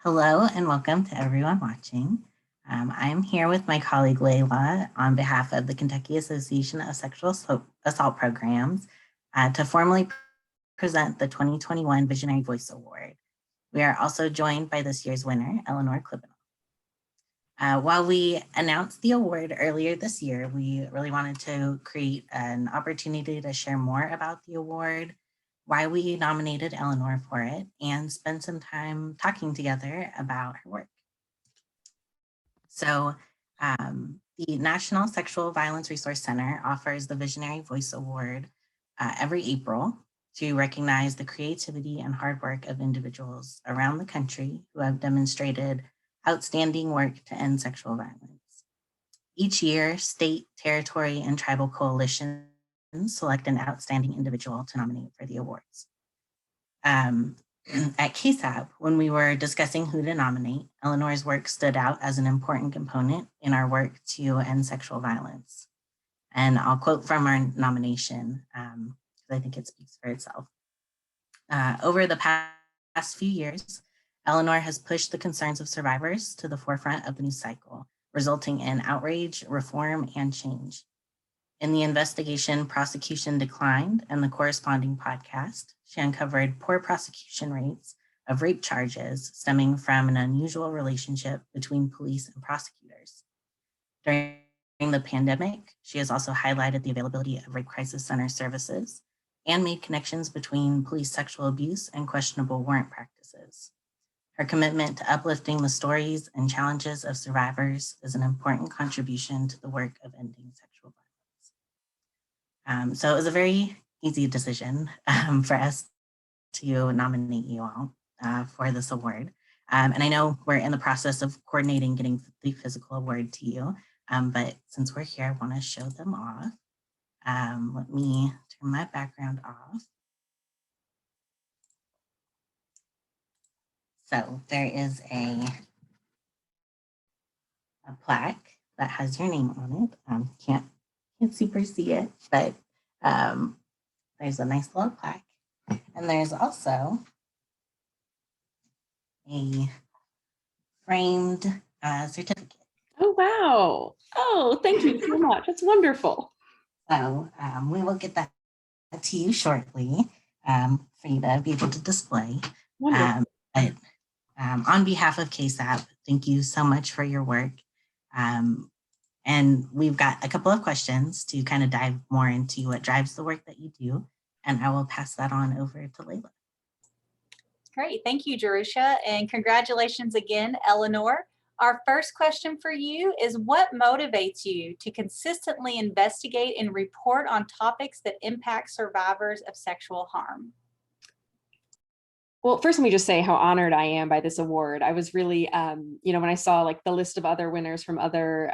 Hello and welcome to everyone watching. I'm here with my colleague Laela on behalf of the Kentucky Association of Sexual Assault Programs to formally present the 2021 Visionary Voice Award. We are also joined by this year's winner, Eleanor Klibanoff. While we announced the award earlier this year, we really wanted to create an opportunity to share more about the award, why we nominated Eleanor for it, and spend some time talking together about her work. So the National Sexual Violence Resource Center offers the Visionary Voice Award every April to recognize the creativity and hard work of individuals around the country who have demonstrated outstanding work to end sexual violence. Each year, state, territory, and tribal coalitions select an outstanding individual to nominate for the awards. At KSAP, when we were discussing who to nominate, Eleanor's work stood out as an important component in our work to end sexual violence. And I'll quote from our nomination, because I think it speaks for itself. Over the past few years, Eleanor has pushed the concerns of survivors to the forefront of the news cycle, resulting in outrage, reform, and change. In the investigation, Prosecution Declined and the corresponding podcast, she uncovered poor prosecution rates of rape charges stemming from an unusual relationship between police and prosecutors. During the pandemic, she has also highlighted the availability of rape crisis center services and made connections between police sexual abuse and questionable warrant practices. Her commitment to uplifting the stories and challenges of survivors is an important contribution to the work of ending sexual violence. So it was a very easy decision for us to nominate you all for this award. And I know we're in the process of coordinating getting the physical award to you, but since we're here, I want to show them off. Let me turn my background off. So there is a plaque that has your name on it. Can't super see it, but there's a nice little plaque. And there's also a framed certificate. Oh, wow. Oh, thank you so much. That's wonderful. So we will get that to you shortly for you to be able to display. But on behalf of KSAP, thank you so much for your work. And we've got a couple of questions to kind of dive more into what drives the work that you do. And I will pass that on over to Laela. Great. Thank you, Jerusha. And congratulations again, Eleanor. Our first question for you is, what motivates you to consistently investigate and report on topics that impact survivors of sexual harm? Well, first, let me just say how honored I am by this award. I was really, when I saw like the list of other winners from other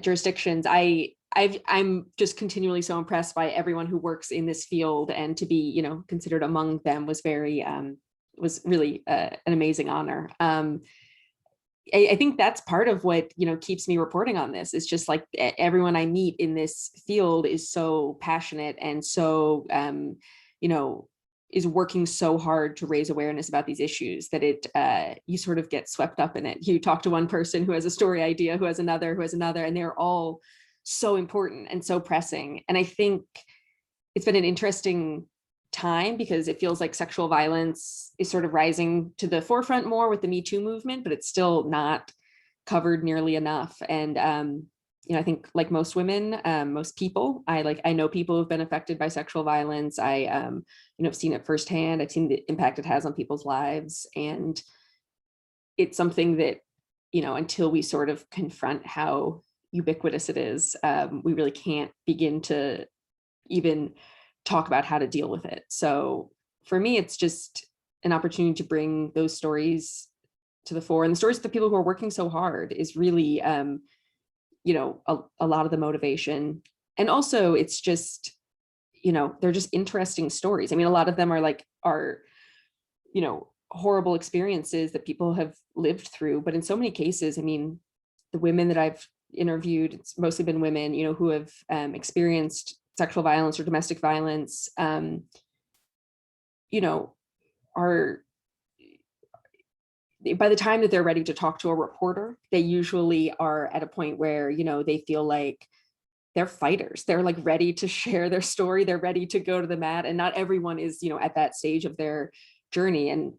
jurisdictions, I'm just continually so impressed by everyone who works in this field, and to be, considered among them was really an amazing honor. I think that's part of what, keeps me reporting on this. It's just like everyone I meet in this field is so passionate and so, is working so hard to raise awareness about these issues that you sort of get swept up in it. You talk to one person who has a story idea, who has another, and they're all so important and so pressing. And I think it's been an interesting time because it feels like sexual violence is sort of rising to the forefront more with the Me Too movement, but it's still not covered nearly enough. And I think like most women, most people, I know people who've been affected by sexual violence. I've seen it firsthand. I've seen the impact it has on people's lives. And it's something that, until we sort of confront how ubiquitous it is, we really can't begin to even talk about how to deal with it. So for me, it's just an opportunity to bring those stories to the fore, and the stories of the people who are working so hard is really, a lot of the motivation. And also it's just, they're just interesting stories. I mean, a lot of them are horrible experiences that people have lived through, but in so many cases, I mean, the women that I've interviewed, it's mostly been women, who have experienced sexual violence or domestic violence, are by the time that they're ready to talk to a reporter, they usually are at a point where, they feel like they're fighters. They're like ready to share their story. They're ready to go to the mat. And not everyone is, at that stage of their journey. And,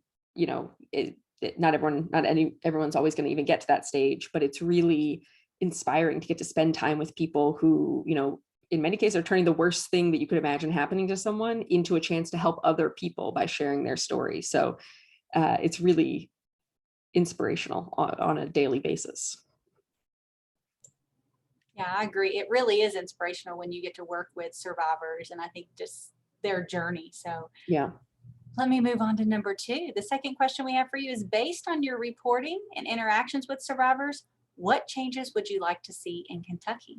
everyone's always going to even get to that stage, but it's really inspiring to get to spend time with people who, in many cases are turning the worst thing that you could imagine happening to someone into a chance to help other people by sharing their story. So it's really inspirational on a daily basis. Yeah, I agree. It really is inspirational when you get to work with survivors, and I think just their journey. So yeah. Let me move on to number 2. The second question we have for you is, based on your reporting and interactions with survivors, what changes would you like to see in Kentucky?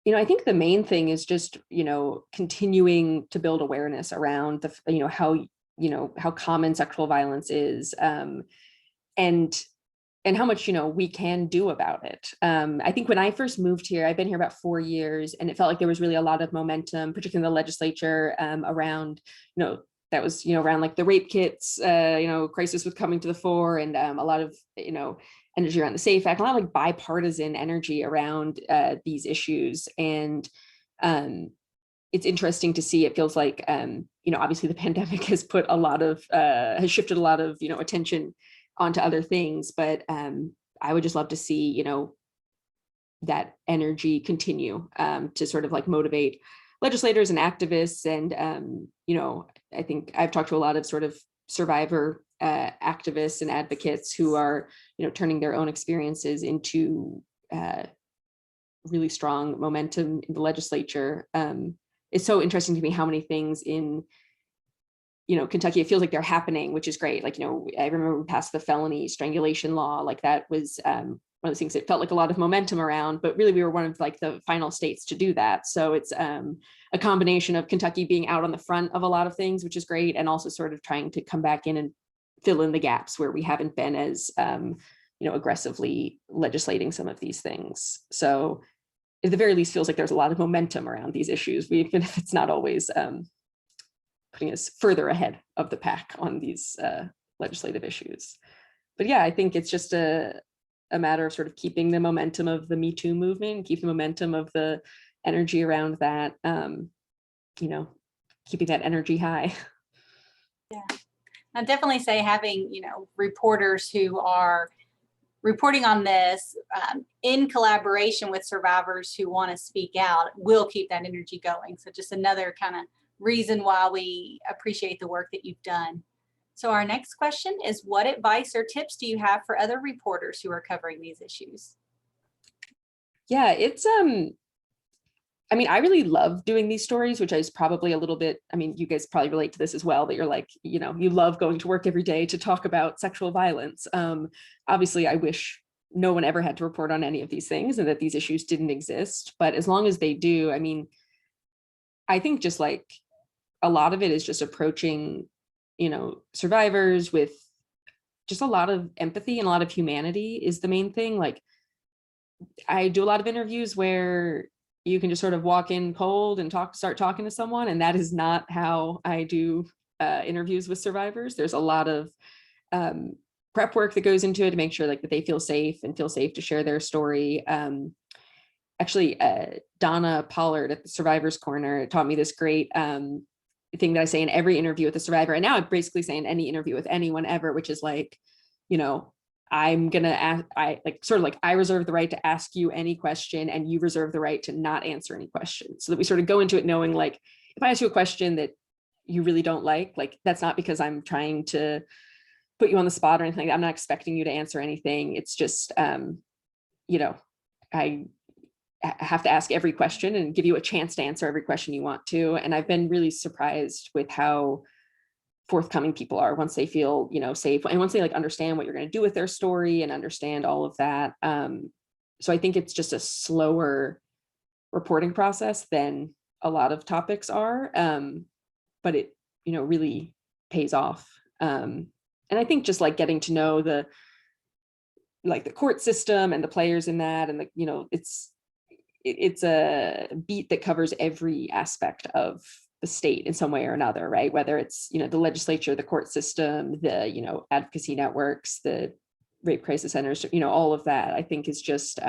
I think the main thing is just, continuing to build awareness around the, how common sexual violence is, and how much, we can do about it. I think when I first moved here, I've been here about 4 years, and it felt like there was really a lot of momentum, particularly in the legislature, around, that was, around like the rape kits, crisis was coming to the fore, and a lot of, energy around the SAFE Act, a lot of like bipartisan energy around these issues. And it's interesting to see. It feels like, obviously the pandemic has put a lot of, has shifted a lot of, attention onto other things, but I would just love to see, that energy continue to sort of like motivate legislators and activists. And, I think I've talked to a lot of sort of survivor activists and advocates who are, turning their own experiences into really strong momentum in the legislature. It's so interesting to me how many things in Kentucky, it feels like they're happening, which is great. Like, I remember we passed the felony strangulation law. Like that was one of the things that felt like a lot of momentum around, but really we were one of like the final states to do that. So it's a combination of Kentucky being out on the front of a lot of things, which is great. And also sort of trying to come back in and fill in the gaps where we haven't been as, aggressively legislating some of these things. So at the very least feels like there's a lot of momentum around these issues, even if it's not always, putting us further ahead of the pack on these legislative issues. But yeah, I think it's just a matter of sort of keeping the momentum of the Me Too movement, keep the momentum of the energy around that, keeping that energy high. Yeah, I definitely say having, reporters who are reporting on this in collaboration with survivors who want to speak out will keep that energy going. So just another kind of reason why we appreciate the work that you've done. So our next question is, what advice or tips do you have for other reporters who are covering these issues? Yeah, it's I really love doing these stories, which is probably a little bit, you guys probably relate to this as well, that you're like, you love going to work every day to talk about sexual violence. Obviously, I wish no one ever had to report on any of these things and that these issues didn't exist. But as long as they do, I think just like a lot of it is just approaching, survivors with just a lot of empathy and a lot of humanity is the main thing. Like, I do a lot of interviews where you can just sort of walk in cold and start talking to someone. And that is not how I do interviews with survivors. There's a lot of prep work that goes into it to make sure like that they feel safe to share their story. Actually, Donna Pollard at the Survivors Corner taught me this great thing that I say in every interview with a survivor. And now I basically say in any interview with anyone ever, which is like, I'm going to ask, I reserve the right to ask you any question and you reserve the right to not answer any questions, so that we sort of go into it knowing like, if I ask you a question that you really don't like, that's not because I'm trying to put you on the spot or anything like that. I'm not expecting you to answer anything. It's just, I have to ask every question and give you a chance to answer every question you want to. And I've been really surprised with how forthcoming people are once they feel, safe, and once they like understand what you're going to do with their story and understand all of that. So I think it's just a slower reporting process than a lot of topics are, but it, really pays off. And I think just like getting to know the court system and the players in that, and it's a beat that covers every aspect of the state in some way or another, right? Whether it's, the legislature, the court system, the, advocacy networks, the rape crisis centers, all of that, I think is just,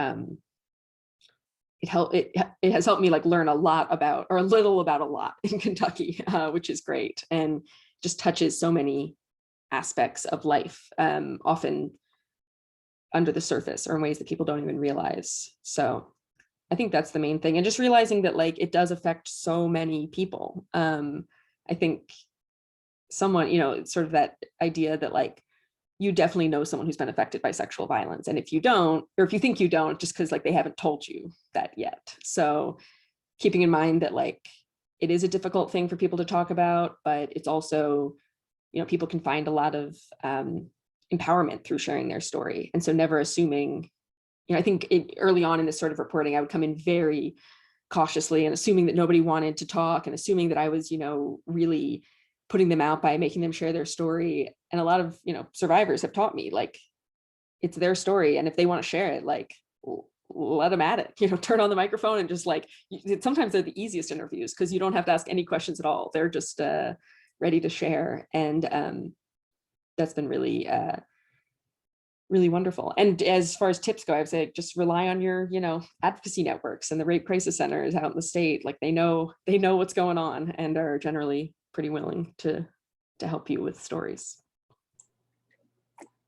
it has helped me like learn a lot about, or a little about a lot in Kentucky, which is great, and just touches so many aspects of life, often under the surface or in ways that people don't even realize. So I think that's the main thing. And just realizing that like it does affect so many people. I think someone, it's sort of that idea that like you definitely know someone who's been affected by sexual violence. And if you don't, or if you think you don't, just because like they haven't told you that yet. So keeping in mind that like it is a difficult thing for people to talk about, but it's also, people can find a lot of empowerment through sharing their story. And so never assuming, I think early on in this sort of reporting, I would come in very cautiously and assuming that nobody wanted to talk and assuming that I was, really putting them out by making them share their story. And a lot of, survivors have taught me like, it's their story. And if they want to share it, like, let them at it, turn on the microphone and just like, sometimes they're the easiest interviews because you don't have to ask any questions at all. They're just ready to share. And that's been really, really wonderful. And as far as tips go, I would say just rely on your, advocacy networks and the rape crisis centers out in the state. Like they know what's going on and are generally pretty willing to help you with stories.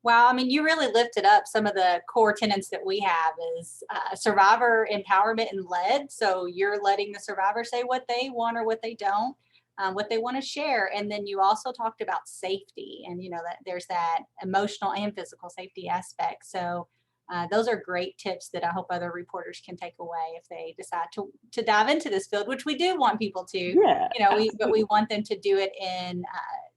Wow, I mean, you really lifted up some of the core tenets that we have is survivor empowerment and led. So you're letting the survivor say what they want or what they don't, what they want to share. And then you also talked about safety and, that there's that emotional and physical safety aspect. So those are great tips that I hope other reporters can take away if they decide to dive into this field, which we do want people to, Yeah, but we want them to do it in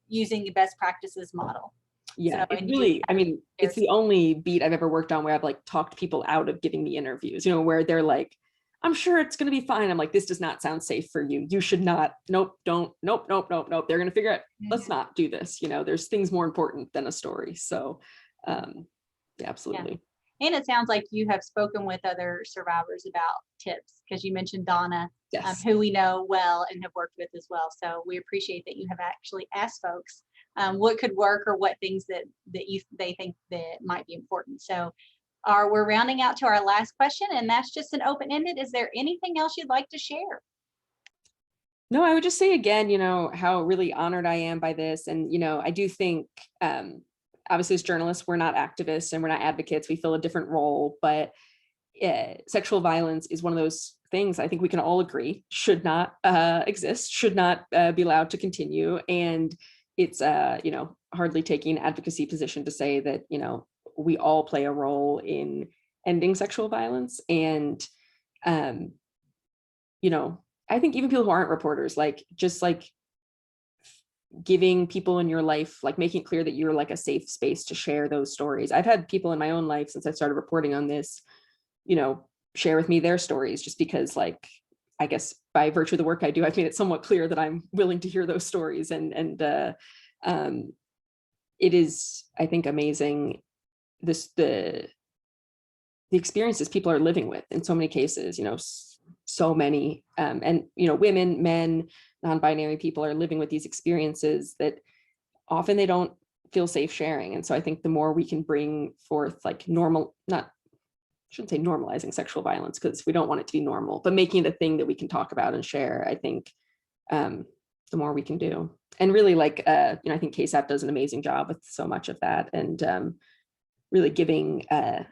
using the best practices model. Yeah, So, it really, I mean, it's the only beat I've ever worked on where I've like talked people out of giving me interviews, where they're like, I'm sure it's going to be fine. I'm like, this does not sound safe for you. You should not, nope, don't, nope. They're going to figure out, let's not do this. There's things more important than a story. So yeah, absolutely. Yeah. And it sounds like you have spoken with other survivors about tips because you mentioned Donna, Yes. Who we know well and have worked with as well. So we appreciate that you have actually asked folks what could work or what things that they think that might be important. So we're rounding out to our last question, and that's just an open-ended. Is there anything else you'd like to share? No, I would just say again, how really honored I am by this. And, I do think, obviously as journalists, we're not activists and we're not advocates. We fill a different role, but sexual violence is one of those things I think we can all agree should not exist, should not be allowed to continue. And it's, hardly taking an advocacy position to say that, we all play a role in ending sexual violence. And, I think even people who aren't reporters, like just like giving people in your life, like making it clear that you're like a safe space to share those stories. I've had people in my own life since I started reporting on this, share with me their stories just because like, I guess by virtue of the work I do, I've made it somewhat clear that I'm willing to hear those stories. And it is, I think, amazing the experiences people are living with in so many cases, so many, and, women, men, non-binary people are living with these experiences that often they don't feel safe sharing. And so I think the more we can bring forth like shouldn't say normalizing sexual violence because we don't want it to be normal, but making it a thing that we can talk about and share, I think the more we can do. And really like, I think KSAP does an amazing job with so much of that. And really giving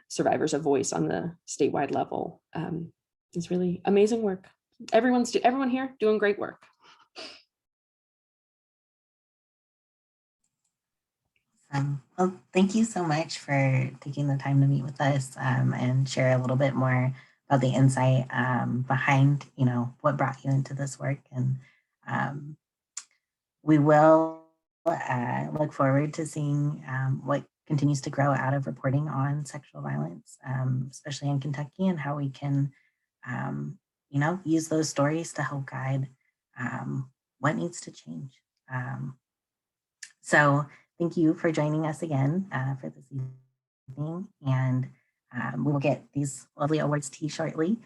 survivors a voice on the statewide level is really amazing work. Everyone here doing great work. Well, thank you so much for taking the time to meet with us and share a little bit more about the insight behind, what brought you into this work. And we will look forward to seeing what continues to grow out of reporting on sexual violence, especially in Kentucky, and how we can, use those stories to help guide what needs to change. So thank you for joining us again for this evening, and we will get these lovely awards to you shortly.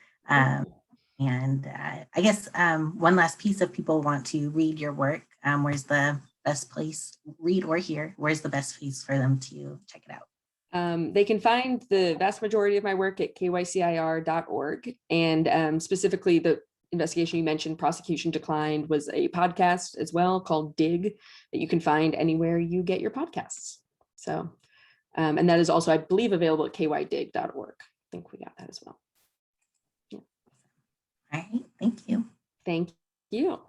And I guess one last piece, if people want to read your work, where's the best place, read or hear, where's the best place for them to check it out? They can find the vast majority of my work at kycir.org. And specifically the investigation you mentioned, Prosecution Declined, was a podcast as well called Dig that you can find anywhere you get your podcasts. So, and that is also, I believe, available at kydig.org. I think we got that as well. All right, thank you. Thank you.